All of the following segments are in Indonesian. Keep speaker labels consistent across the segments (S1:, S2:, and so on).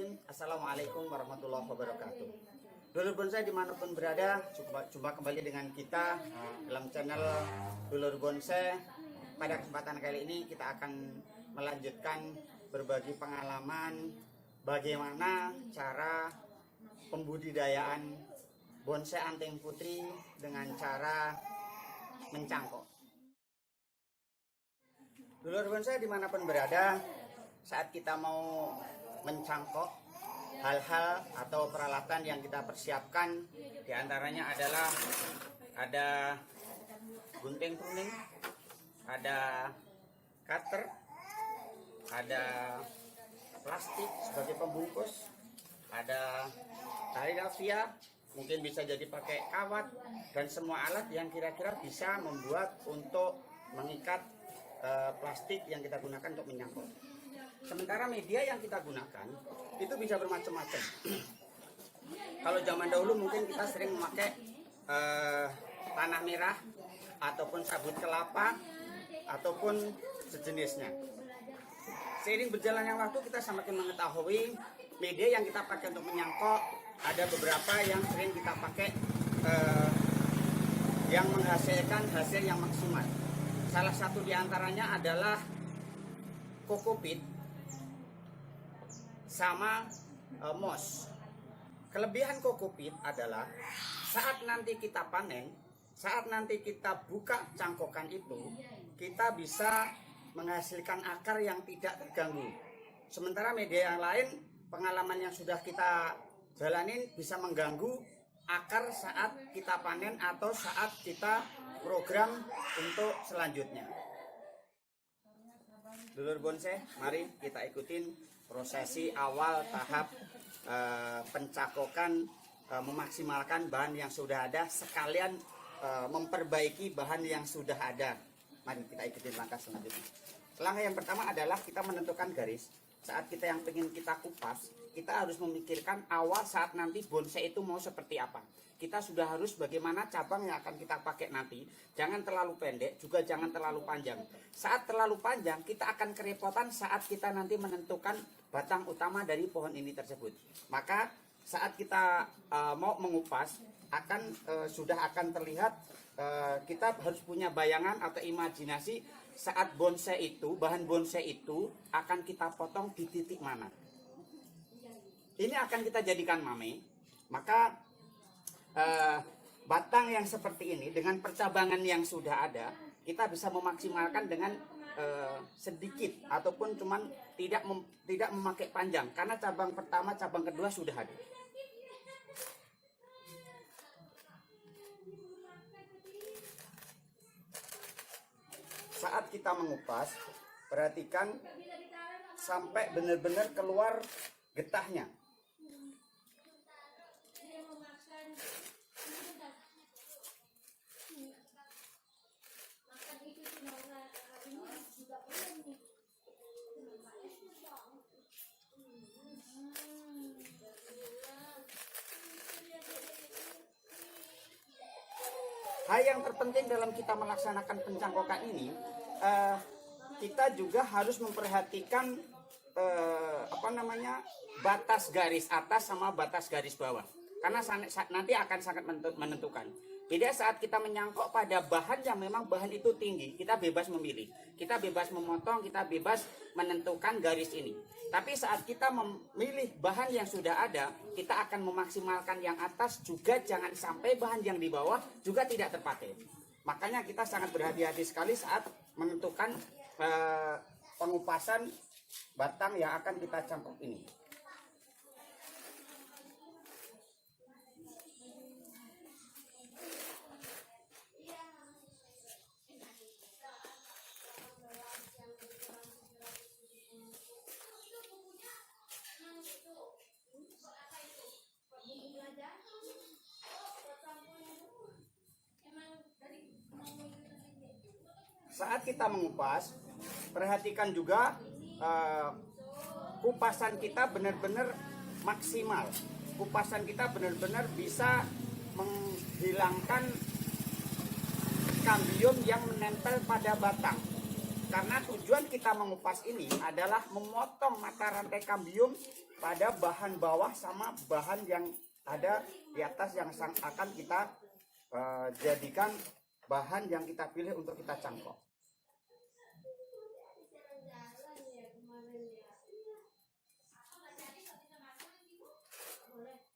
S1: Bismillahirrahmanirrahim. Assalamualaikum warahmatullahi wabarakatuh. Dulur bonsai dimanapun berada, jumpa kembali dengan kita dalam channel Dulur Bonsai. Pada kesempatan kali ini kita akan melanjutkan berbagi pengalaman bagaimana cara pembudidayaan bonsai anting putri dengan cara mencangkok. Dulur bonsai dimanapun berada, saat kita mau mencangkok, hal-hal atau peralatan yang kita persiapkan diantaranya adalah ada gunting pruning, ada cutter, ada plastik sebagai pembungkus, ada tali rafia, mungkin bisa jadi pakai kawat, dan semua alat yang kira-kira bisa membuat untuk mengikat plastik yang kita gunakan untuk menyangkut. Sementara media yang kita gunakan itu bisa bermacam-macam. Kalau zaman dahulu mungkin kita sering memakai tanah merah ataupun sabut kelapa ataupun sejenisnya. Seiring berjalannya waktu kita semakin mengetahui media yang kita pakai untuk menyangkut ada beberapa yang sering kita pakai yang menghasilkan hasil yang maksimal. Salah satu diantaranya adalah kokopit sama moss. Kelebihan kokopit adalah saat nanti kita panen, saat nanti kita buka cangkokan itu, kita bisa menghasilkan akar yang tidak terganggu. Sementara media yang lain, pengalaman yang sudah kita jalanin bisa mengganggu akar saat kita panen atau saat kita program untuk selanjutnya. Dulur bonsai, mari kita ikutin prosesi awal tahap pencakokan, memaksimalkan bahan yang sudah ada sekalian memperbaiki bahan yang sudah ada. Mari kita ikutin langkah selanjutnya. Langkah yang pertama adalah kita menentukan garis. Saat kita yang ingin kita kupas, kita harus memikirkan awal saat nanti bonsai itu mau seperti apa. Kita sudah harus bagaimana cabang yang akan kita pakai nanti. Jangan terlalu pendek, juga jangan terlalu panjang. Saat terlalu panjang, kita akan kerepotan saat kita nanti menentukan batang utama dari pohon ini tersebut. Maka saat kita mau mengupas, sudah akan terlihat, kita harus punya bayangan atau imajinasi saat bonsai itu, bahan bonsai itu akan kita potong di titik mana. Ini akan kita jadikan mame. Maka batang yang seperti ini dengan percabangan yang sudah ada, kita bisa memaksimalkan dengan sedikit ataupun cuman tidak memakai panjang, karena cabang pertama, cabang kedua sudah ada. Saat kita mengupas, perhatikan sampai benar-benar keluar getahnya. Hal yang terpenting dalam kita melaksanakan pencangkokan ini, kita juga harus memperhatikan batas garis atas sama batas garis bawah, karena nanti akan sangat menentukan. Beda saat kita menyangkok pada bahan yang memang bahan itu tinggi, kita bebas memilih, kita bebas memotong, kita bebas menentukan garis ini. Tapi saat kita memilih bahan yang sudah ada, kita akan memaksimalkan yang atas, juga jangan sampai bahan yang di bawah juga tidak terpakai. Makanya kita sangat berhati-hati sekali saat menentukan pengupasan batang yang akan kita cangkok ini. Saat kita mengupas, perhatikan juga kupasan kita benar-benar maksimal. Kupasan kita benar-benar bisa menghilangkan kambium yang menempel pada batang. Karena tujuan kita mengupas ini adalah memotong mata rantai kambium pada bahan bawah sama bahan yang ada di atas yang akan kita jadikan bahan yang kita pilih untuk kita cangkok.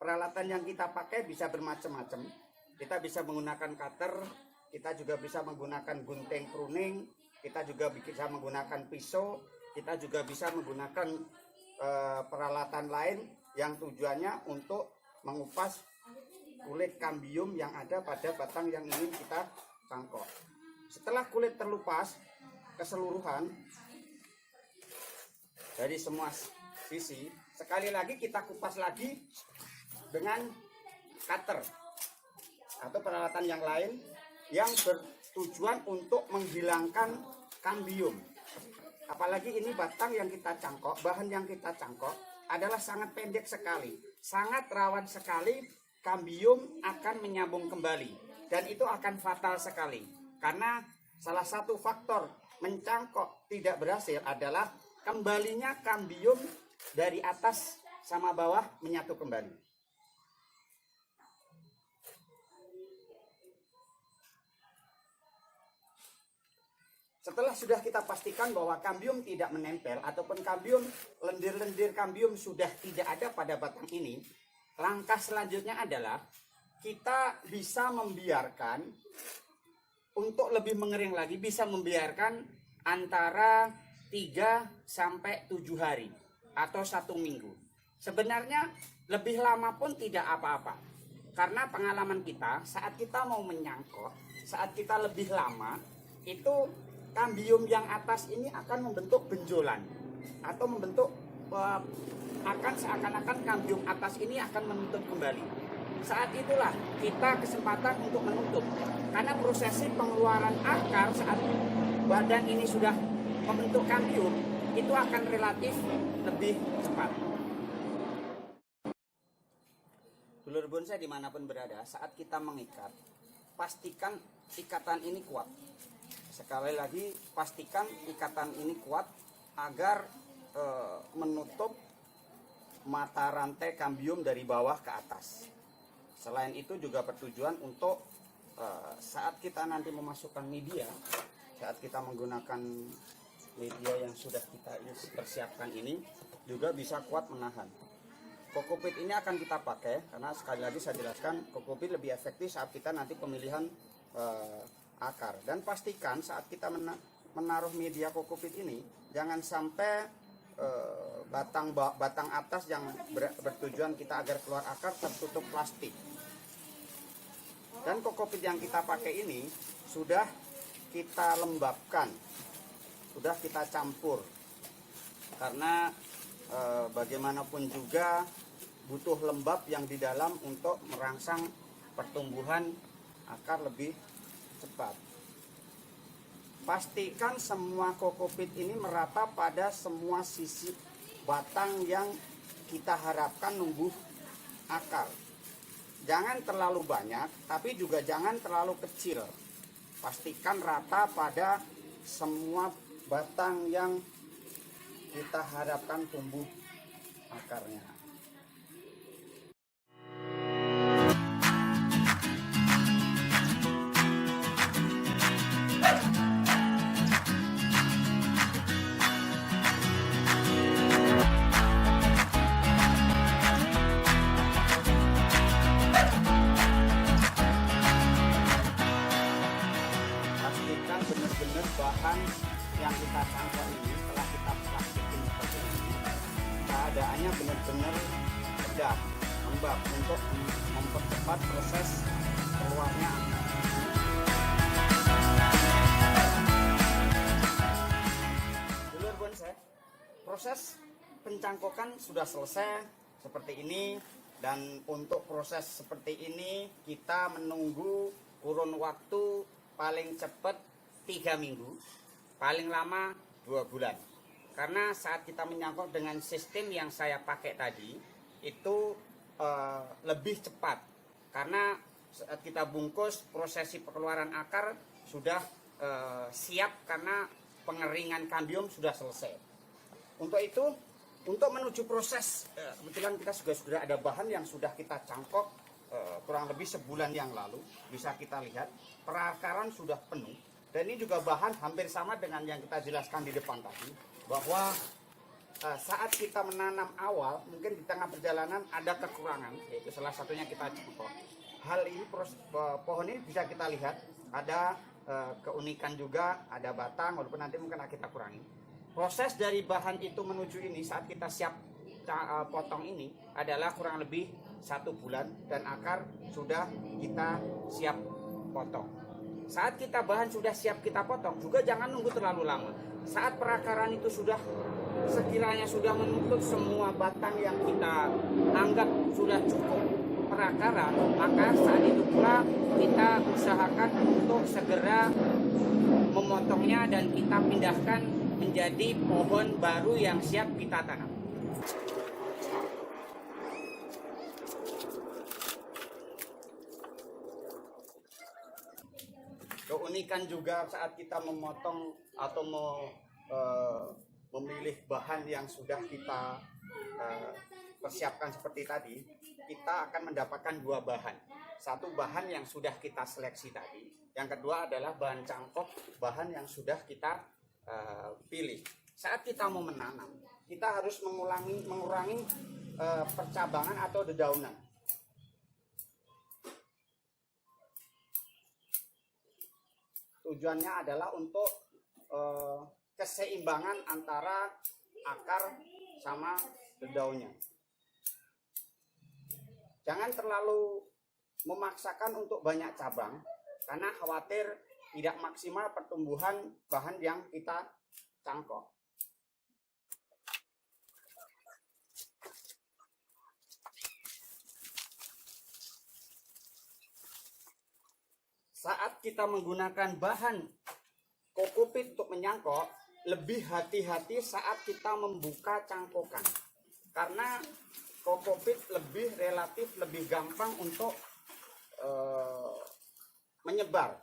S1: Peralatan yang kita pakai bisa bermacam-macam. Kita bisa menggunakan cutter, kita juga bisa menggunakan gunting pruning, kita juga bisa menggunakan pisau, kita juga bisa menggunakan peralatan lain yang tujuannya untuk mengupas kulit kambium yang ada pada batang yang ingin kita cangkok. Setelah kulit terlupas keseluruhan dari semua sisi, sekali lagi kita kupas lagi dengan cutter atau peralatan yang lain yang bertujuan untuk menghilangkan kambium. Apalagi ini batang yang kita cangkok, bahan yang kita cangkok adalah sangat pendek sekali, sangat rawan sekali kambium akan menyambung kembali, dan itu akan fatal sekali karena salah satu faktor mencangkok tidak berhasil adalah kembalinya kambium dari atas sama bawah menyatu kembali. Setelah sudah kita pastikan bahwa kambium tidak menempel ataupun kambium, lendir-lendir kambium sudah tidak ada pada batang ini, langkah selanjutnya adalah kita bisa membiarkan untuk lebih mengering lagi, bisa membiarkan antara 3 sampai 7 hari atau 1 minggu. Sebenarnya lebih lama pun tidak apa-apa. Karena pengalaman kita saat kita mau menyangkok, saat kita lebih lama, itu kambium yang atas ini akan membentuk benjolan atau membentuk akan seakan-akan kambium atas ini akan menutup kembali. Saat itulah kita kesempatan untuk menutup, karena prosesi pengeluaran akar saat badan ini sudah membentuk kambium itu akan relatif lebih cepat. Dulur bonsai dimanapun berada, saat kita mengikat, pastikan ikatan ini kuat. Sekali lagi, pastikan ikatan ini kuat agar menutup mata rantai kambium dari bawah ke atas. Selain itu juga bertujuan untuk saat kita nanti memasukkan media, saat kita menggunakan media yang sudah kita persiapkan ini, juga bisa kuat menahan. Kokopit ini akan kita pakai karena sekali lagi saya jelaskan, kokopit lebih efektif saat kita nanti pemilihan akar. Dan pastikan saat kita menaruh media kokopit ini jangan sampai batang atas yang bertujuan kita agar keluar akar tertutup plastik. Dan kokopit yang kita pakai ini sudah kita lembabkan, sudah kita campur, karena bagaimanapun juga butuh lembab yang di dalam untuk merangsang pertumbuhan akar lebih cepat. Pastikan semua kokopit ini merata pada semua sisi batang yang kita harapkan numbuh akar. Jangan terlalu banyak, tapi juga jangan terlalu kecil. Pastikan rata pada semua batang yang kita harapkan tumbuh akarnya. Benar-benar bahan yang kita cangkok ini setelah kita plastikin seperti ini, keadaannya benar-benar rendah, lembab untuk mempercepat proses keluarnya. Dulur bonsai, proses pencangkokan sudah selesai seperti ini, dan untuk proses seperti ini kita menunggu kurun waktu paling cepat 3 minggu, paling lama 2 bulan. Karena saat kita menyangkok dengan sistem yang saya pakai tadi, itu lebih cepat. Karena saat kita bungkus, prosesi pengeluaran akar sudah siap karena pengeringan kambium sudah selesai. Untuk itu, Untuk menuju proses, kebetulan kita sudah ada bahan yang sudah kita cangkok kurang lebih sebulan yang lalu. Bisa kita lihat perakaran sudah penuh, dan ini juga bahan hampir sama dengan yang kita jelaskan di depan tadi, bahwa saat kita menanam awal mungkin di tengah perjalanan ada kekurangan, yaitu salah satunya kita cangkok. Hal ini pohon ini bisa kita lihat ada keunikan juga, ada batang walaupun nanti mungkin kita kurangi. Proses dari bahan itu menuju ini saat kita siap potong ini adalah kurang lebih 1 bulan, dan akar sudah kita siap potong. Saat kita bahan sudah siap kita potong juga jangan nunggu terlalu lama. Saat perakaran itu sekiranya sudah menutup semua batang yang kita anggap sudah cukup perakaran, maka saat itu pula kita usahakan untuk segera memotongnya dan kita pindahkan menjadi pohon baru yang siap kita tanam. Keunikan juga saat kita memotong atau memilih bahan yang sudah kita persiapkan seperti tadi, kita akan mendapatkan 2 bahan. Satu bahan yang sudah kita seleksi tadi, yang kedua adalah bahan cangkok, bahan yang sudah kita pilih. Saat kita mau menanam, kita harus mengurangi percabangan atau dedaunan. Tujuannya adalah untuk keseimbangan antara akar sama daunnya. Jangan terlalu memaksakan untuk banyak cabang, karena khawatir tidak maksimal pertumbuhan bahan yang kita cangkok. Saat kita menggunakan bahan kokopit untuk menyangkok, lebih hati-hati saat kita membuka cangkokan, karena kokopit relatif lebih gampang untuk menyebar.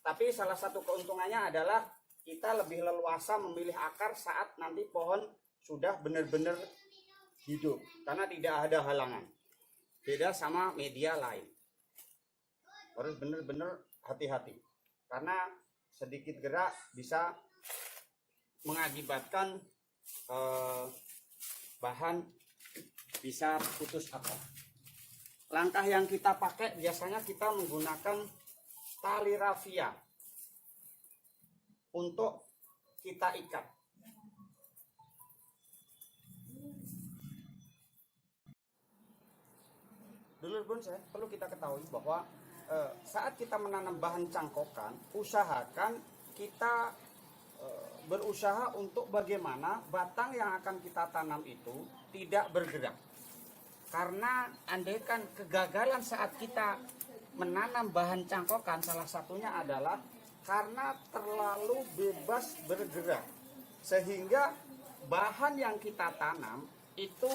S1: Tapi salah satu keuntungannya adalah kita lebih leluasa memilih akar saat nanti pohon sudah benar-benar hidup, karena tidak ada halangan. Beda sama media lain. Harus benar-benar hati-hati, karena sedikit gerak bisa mengakibatkan bahan bisa putus akar. Langkah yang kita pakai biasanya kita menggunakan tali rafia untuk kita ikat. Dulur bonsai, perlu kita ketahui bahwa saat kita menanam bahan cangkokan, usahakan kita berusaha untuk bagaimana batang yang akan kita tanam itu tidak bergerak. Karena andaikan kegagalan saat kita menanam bahan cangkokan, salah satunya adalah karena terlalu bebas bergerak, sehingga bahan yang kita tanam itu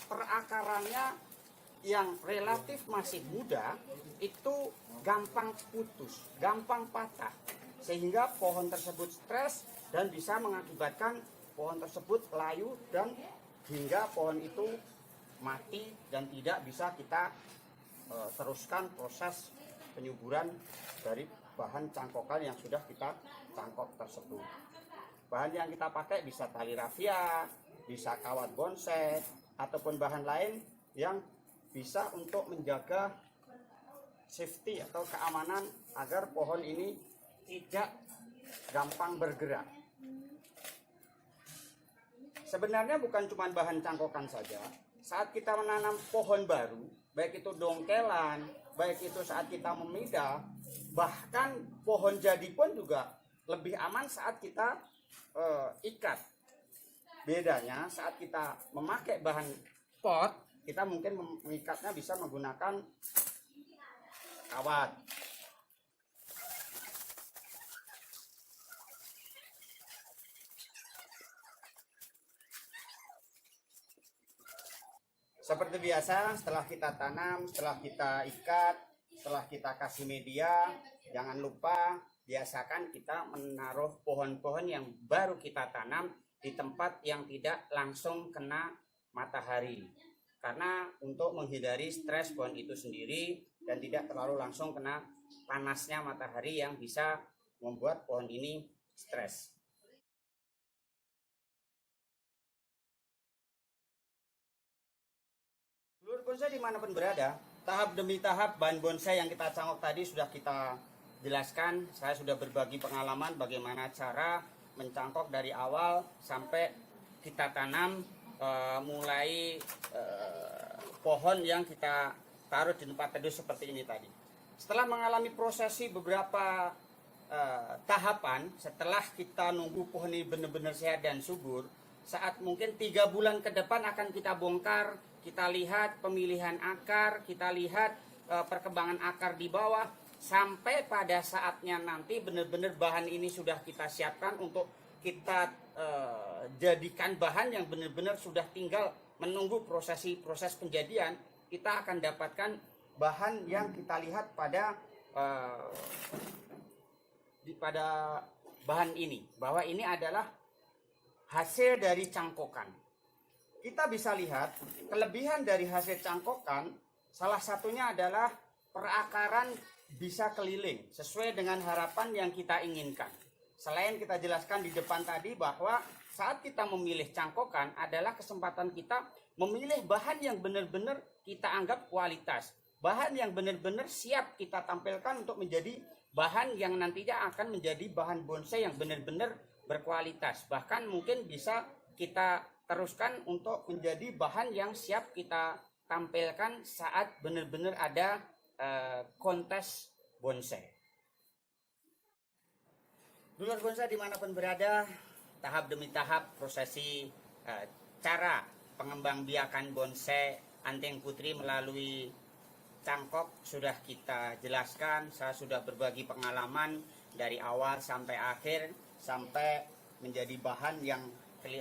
S1: perakarannya yang relatif masih muda itu gampang putus, gampang patah, sehingga pohon tersebut stres dan bisa mengakibatkan pohon tersebut layu dan hingga pohon itu mati dan tidak bisa kita teruskan proses penyuburan dari bahan cangkokan yang sudah kita cangkok tersebut. Bahan yang kita pakai bisa tali rafia, bisa kawat bonsai, ataupun bahan lain yang bisa untuk menjaga safety atau keamanan agar pohon ini tidak gampang bergerak. Sebenarnya bukan cuma bahan cangkokan saja. Saat kita menanam pohon baru, baik itu dongkelan, baik itu saat kita memida, bahkan pohon jadi pun juga lebih aman saat kita ikat. Bedanya saat kita memakai bahan pot, kita mungkin mengikatnya bisa menggunakan kawat. Seperti biasa, setelah kita tanam, setelah kita ikat, setelah kita kasih media, jangan lupa biasakan kita menaruh pohon-pohon yang baru kita tanam di tempat yang tidak langsung kena matahari. Karena untuk menghindari stres pohon itu sendiri dan tidak terlalu langsung kena panasnya matahari yang bisa membuat pohon ini stres. Dulur bonsai dimanapun berada, tahap demi tahap bahan bonsai yang kita cangkok tadi sudah kita jelaskan. Saya sudah berbagi pengalaman bagaimana cara mencangkok dari awal sampai kita tanam mulai pohon yang kita taruh di tempat teduh seperti ini tadi. Setelah mengalami prosesi beberapa tahapan, setelah kita nunggu pohon ini benar-benar sehat dan subur, saat mungkin 3 bulan ke depan akan kita bongkar, kita lihat pemilihan akar, kita lihat perkembangan akar di bawah, sampai pada saatnya nanti benar-benar bahan ini sudah kita siapkan untuk kita jadikan bahan yang benar-benar sudah tinggal menunggu proses penjadian. Kita akan dapatkan bahan yang kita lihat pada bahan ini, bahwa ini adalah hasil dari cangkokan. Kita bisa lihat kelebihan dari hasil cangkokan, salah satunya adalah perakaran bisa keliling sesuai dengan harapan yang kita inginkan. Selain kita jelaskan di depan tadi bahwa saat kita memilih cangkokan adalah kesempatan kita memilih bahan yang benar-benar kita anggap kualitas, bahan yang benar-benar siap kita tampilkan untuk menjadi bahan yang nantinya akan menjadi bahan bonsai yang benar-benar berkualitas. Bahkan mungkin bisa kita teruskan untuk menjadi bahan yang siap kita tampilkan saat benar-benar ada kontes bonsai. Dulur bonsai dimanapun berada, tahap demi tahap prosesi cara pengembangbiakan bonsai Anting Putri melalui cangkok sudah kita jelaskan. Saya sudah berbagi pengalaman dari awal sampai akhir, sampai menjadi bahan yang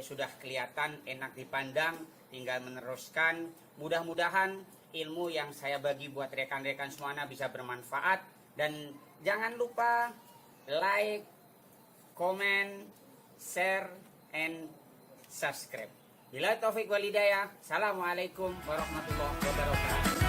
S1: sudah kelihatan enak dipandang, tinggal meneruskan. Mudah-mudahan ilmu yang saya bagi buat rekan-rekan semuanya bisa bermanfaat, dan jangan lupa like, comment, share, and subscribe. Bila taufik wal hidayah. Assalamualaikum warahmatullahi wabarakatuh.